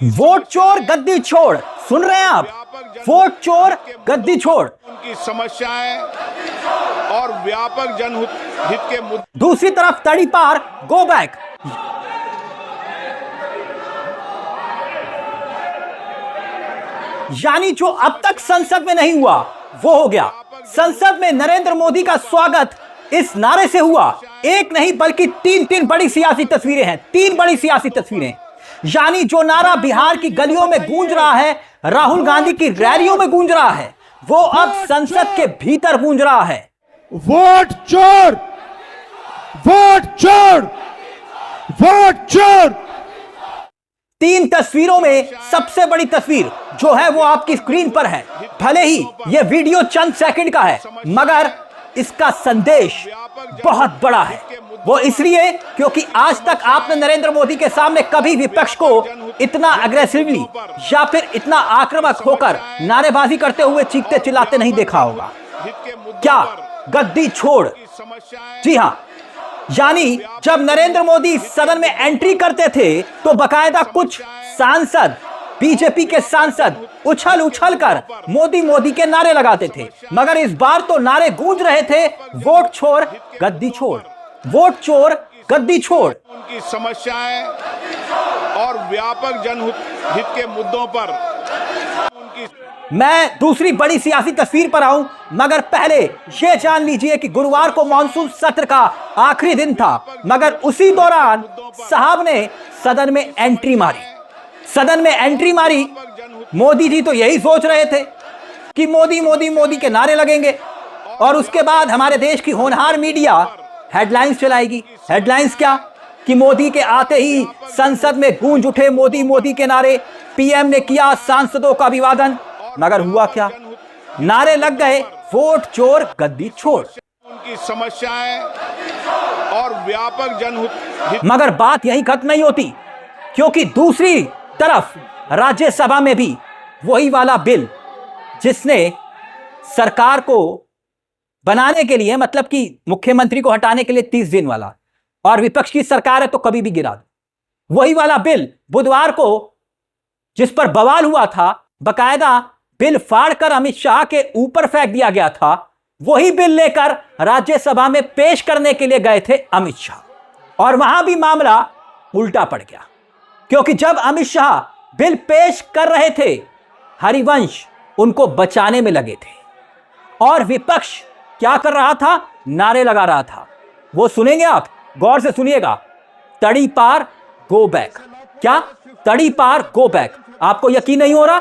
Vote चोर गद्दी छोड़, सुन रहे हैं आप? वोट चोर गद्दी छोड़। उनकी समस्याएं और व्यापक जनहित के मुद्दे। दूसरी तरफ तड़ीपार गो बैक। यानी जो अब तक संसद में नहीं हुआ वो हो गया। संसद में नरेंद्र मोदी का स्वागत इस नारे से हुआ। एक नहीं बल्कि तीन बड़ी सियासी तस्वीरें हैं, 3 बड़ी सियासी तस्वीरें। यानी जो नारा बिहार की गलियों में गूंज रहा है, राहुल गांधी की रैलियों में गूंज रहा है, वो अब संसद के भीतर गूंज रहा है। वोट चोर, वोट चोर, वोट चोर। 3 तस्वीरों में सबसे बड़ी तस्वीर जो है वो आपकी स्क्रीन पर है। भले ही यह वीडियो चंद सेकंड का है, मगर इसका संदेश बहुत बड़ा है। वो इसलिए क्योंकि आज तक आपने नरेंद्र मोदी के सामने कभी विपक्ष को इतना अग्रेसिवली या फिर इतना आक्रामक होकर नारेबाजी करते हुए चीखते चिल्लाते नहीं देखा होगा। क्या गद्दी छोड़? जी हां, यानी जब नरेंद्र मोदी सदन में एंट्री करते थे तो बकायदा कुछ सांसद, बीजेपी के सांसद उछल उछल कर मोदी मोदी के नारे लगाते थे। मगर इस बार तो नारे गूंज रहे थे, वोट छोड़ गद्दी छोड़, वोट चोर गद्दी छोड़। उनकी समस्याएं और व्यापक जनहित के मुद्दों पर मैं दूसरी बड़ी सियासी तस्वीर पर आऊं, मगर पहले यह जान लीजिए कि गुरुवार को मॉनसून सत्र का आखिरी दिन था, मगर उसी दौरान साहब ने सदन में एंट्री मारी। सदन में एंट्री मारी। मोदी जी तो यही सोच रहे थे कि मोदी मोदी मोदी के नारे लगेंगे और उसके बाद हमारे देश की होनहार मीडिया हेडलाइंस चलाएगी। हेडलाइंस क्या? कि मोदी के आते ही संसद में गूंज उठे मोदी मोदी के नारे, पीएम ने किया सांसदों का अभिवादन। मगर हुआ क्या? नारे लग गए, वोट चोर गद्दी छोड़। उनकी समस्याएं और व्यापक जनहित। मगर बात यही खत्म नहीं होती, क्योंकि दूसरी तरफ राज्यसभा में भी वही वाला बिल जिसने सरकार को बनाने के लिए, मतलब कि मुख्यमंत्री को हटाने के लिए 30 दिन वाला, और विपक्ष की सरकार है तो कभी भी गिरा दो, वही वाला बिल बुधवार को जिस पर बवाल हुआ था, बकायदा बिल फाड़कर अमित शाह के ऊपर फेंक दिया गया था, वही बिल लेकर राज्यसभा में पेश करने के लिए गए थे अमित शाह। और वहां भी मामला उल्टा पड़ गया, क्योंकि जब अमित शाह बिल पेश कर रहे थे, हरिवंश उनको बचाने में लगे थे और विपक्ष क्या कर रहा था? नारे लगा रहा था। वो सुनेंगे आप, गौर से सुनिएगा। तड़ी पार गो बैक। क्या? तड़ी पार गो बैक। आपको यकीन नहीं हो रहा?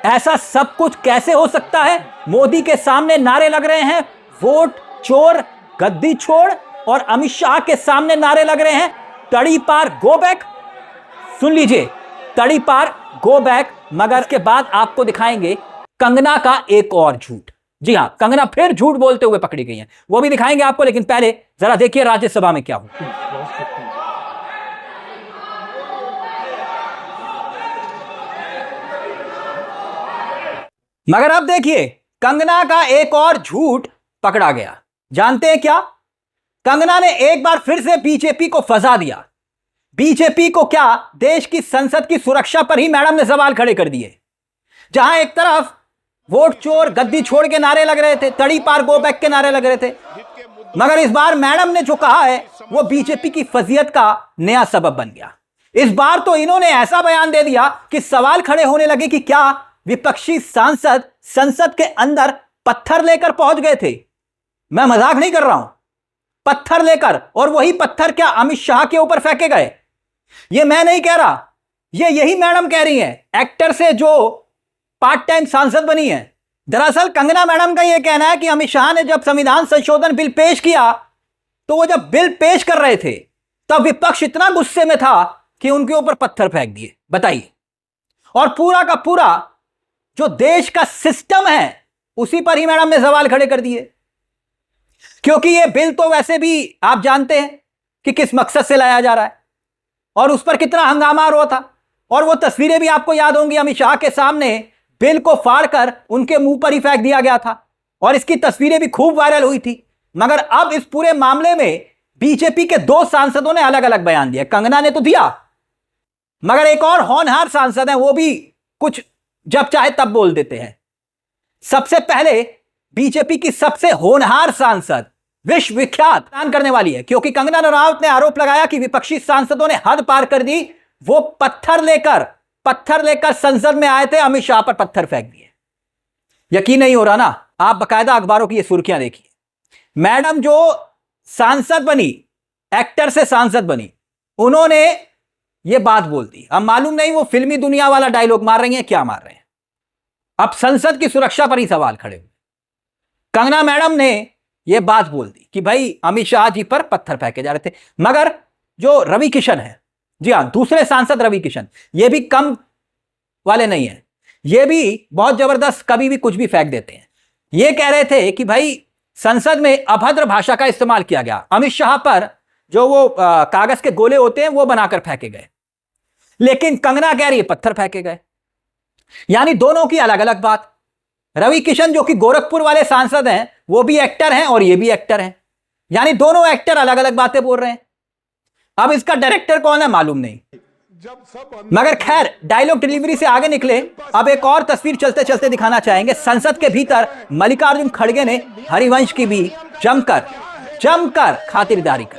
ऐसा सब कुछ कैसे हो सकता है? मोदी के सामने नारे लग रहे हैं, वोट चोर गद्दी छोड़, और अमित शाह के सामने नारे लग रहे हैं, तड़ी पार गो बैक। सुन लीजिए, तड़ी पार गो बैक। मगर इसके बाद आपको दिखाएंगे कंगना का एक और झूठ। जी हां, कंगना फिर झूठ बोलते हुए पकड़ी गई हैं, वो भी दिखाएंगे आपको। लेकिन पहले जरा देखिए राज्यसभा में क्या हुआ। मगर अब देखिए, कंगना का एक और झूठ पकड़ा गया। जानते हैं क्या? कंगना ने एक बार फिर से बीजेपी को फंसा दिया। बीजेपी को क्या, देश की संसद की सुरक्षा पर ही मैडम ने सवाल खड़े कर दिए। जहां एक तरफ वोट चोर गद्दी छोड़ के नारे लग रहे थे, तड़ी पार गो बैक के नारे लग रहे थे, मगर इस बार मैडम ने जो कहा है वो बीजेपी की फजीयत का नया सबब बन गया। इस बार तो इन्होंने ऐसा बयान दे दिया कि सवाल खड़े होने लगे कि क्या विपक्षी सांसद संसद के अंदर पत्थर लेकर पहुंच गए थे। मैं मजाक नहीं कर रहा हूं, पत्थर लेकर, और वही पत्थर क्या अमित शाह के ऊपर फेंके गए। ये मैं नहीं कह रहा, ये यही मैडम कह रही हैं, एक्टर से जो पार्ट टाइम सांसद बनी है। दरअसल कंगना मैडम का यह कहना है कि अमित शाह ने जब संविधान संशोधन बिल पेश किया, तो वो जब बिल पेश कर रहे थे तब विपक्ष इतना गुस्से में था कि उनके ऊपर पत्थर फेंक दिए। बताइए। और पूरा का पूरा जो देश का सिस्टम है उसी पर ही मैडम ने सवाल खड़े कर दिए, क्योंकि यह बिल तो वैसे भी आप जानते हैं कि किस मकसद से लाया जा रहा है और उस पर कितना हंगामा हुआ था। और वो तस्वीरें भी आपको याद होंगी, अमित शाह के सामने बिल को फाड़कर उनके मुंह पर ही फेंक दिया गया था, और इसकी तस्वीरें भी खूब वायरल हुई थी। मगर अब इस पूरे मामले में बीजेपी के 2 सांसदों ने अलग अलग बयान दिया। कंगना ने तो दिया, मगर एक और होनहार सांसद हैं, वो भी कुछ जब चाहे तब बोल देते हैं। सबसे पहले बीजेपी की सबसे होनहार सांसद, विश्व विख्यात दान करने वाली है, क्योंकि कंगना रनावत ने आरोप लगाया कि विपक्षी सांसदों ने हद पार कर दी। वो पत्थर लेकर संसद में आए थे, अमित शाह पर पत्थर फेंक दिए। यकीन नहीं हो रहा ना? आप बकायदा अखबारों की ये सुर्खियां देखिए। मैडम जो सांसद बनी, एक्टर से सांसद बनी, उन्होंने ये बात बोल दी। अब मालूम नहीं वो फिल्मी दुनिया वाला डायलॉग मार रही हैं, क्या मार रहे हैं। अब संसद की सुरक्षा पर ही सवाल खड़े हुए। कंगना मैडम ने यह बात बोल दी कि भाई अमित शाह जी पर पत्थर फेंके जा रहे थे। मगर जो रवि किशन है, जी हां, दूसरे सांसद रवि किशन, ये भी कम वाले नहीं है, ये भी बहुत जबरदस्त, कभी भी कुछ भी फेंक देते हैं। ये कह रहे थे कि भाई संसद में अभद्र भाषा का इस्तेमाल किया गया, अमित शाह पर जो वो कागज के गोले होते हैं वो बनाकर फेंके गए, लेकिन कंगना कह रही है पत्थर फेंके गए। यानी दोनों की अलग अलग बात। रवि किशन जो कि गोरखपुर वाले सांसद हैं, वो भी एक्टर हैं और ये भी एक्टर हैं, यानी दोनों एक्टर अलग अलग बातें बोल रहे हैं। अब इसका डायरेक्टर कौन है मालूम नहीं, मगर खैर डायलॉग डिलीवरी से आगे निकले। अब एक और तस्वीर चलते चलते दिखाना चाहेंगे। संसद के भीतर मल्लिकार्जुन खड़गे ने हरिवंश की भी जमकर खातिरदारी कर।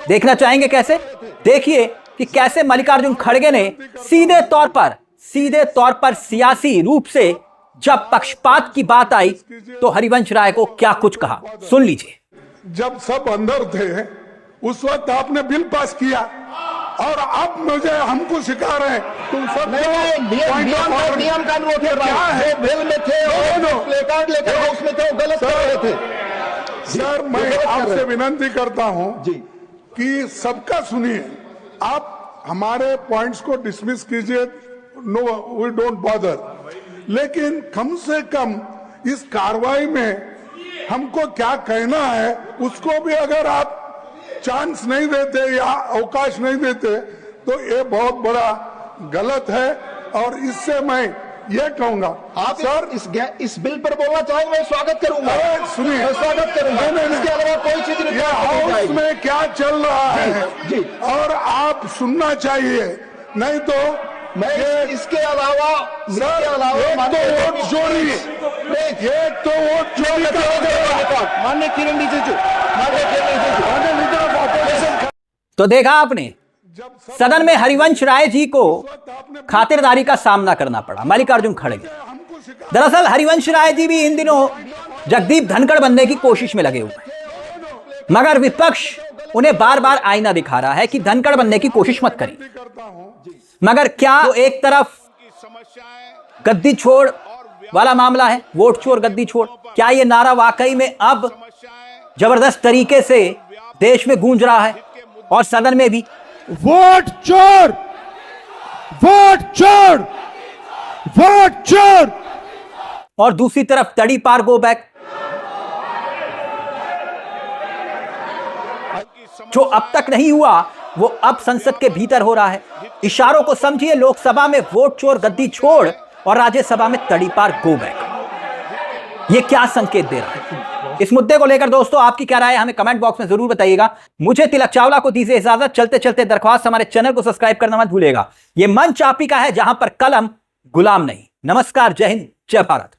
देखना चाहेंगे कैसे? देखिए कि कैसे मल्लिकार्जुन खड़गे ने सीधे तौर पर सियासी रूप से जब पक्षपात की बात आई तो हरिवंश राय को क्या कुछ कहा, सुन लीजिए। जब सब अंदर थे उस वक्त आपने बिल पास किया और अब मुझे हमको सिखा रहे हैं तुम सब नियम का अनुरोध कर रहा हूं। जो बिल में थे और प्ले कार्ड लेकर उसमें थे वो गलत कर रहे थे। सर मैं आपसे विनती करता हूं कि सबका सुनिए। आप हमारे पॉइंट्स को डिसमिस कीजिए, नो वी डोंट बॉदर, लेकिन कम से कम इस कार्रवाई में हमको क्या कहना है उसको भी अगर आप चांस नहीं देते या अवकाश नहीं देते तो ये बहुत बड़ा गलत है। और इससे मैं ये कहूंगा, आप सर इस बिल पर बोलना चाहेंगे, मैं स्वागत करूंगा। सुनिए, मैं स्वागत करूंगा। इसके अलावा कोई चीज नहीं। हाउस में क्या चल रहा है जी। और आप सुनना चाहिए, नहीं तो मैं इसके अलावा वोट चोरी माननीय किरण रिजिजू। तो देखा आपने, सदन में हरिवंश राय जी को खातिरदारी का सामना करना पड़ा, मल्लिकार्जुन खड़गे। दरअसल हरिवंश राय जी भी इन दिनों जगदीप धनखड़ बनने की कोशिश में लगे हुए हैं, मगर विपक्ष उन्हें बार बार आईना दिखा रहा है कि धनखड़ बनने की कोशिश मत करिए। मगर क्या तो एक तरफ गद्दी छोड़ वाला मामला है, वोट चोर गद्दी छोड़, क्या यह नारा वाकई में अब जबरदस्त तरीके से देश में गूंज रहा है और सदन में भी? वोट चोर, वोट चोर, वोट चोर। और दूसरी तरफ तड़ी पार गो बैक, जो अब तक नहीं हुआ वो अब संसद के भीतर हो रहा है। इशारों को समझिए, लोकसभा में वोट चोर गद्दी छोड़ और राज्यसभा में तड़ी पार गो बैक। ये क्या संकेत दे रहा है? इस मुद्दे को लेकर दोस्तों आपकी क्या राय है, हमें कमेंट बॉक्स में जरूर बताइएगा। मुझे तिलक चावला को दीजिए इजाजत। चलते चलते दरख्वास्त, हमारे चैनल को सब्सक्राइब करना मत भूलिएगा। यह मंच आप ही का है जहां पर कलम गुलाम नहीं। नमस्कार, जय हिंद, जय भारत।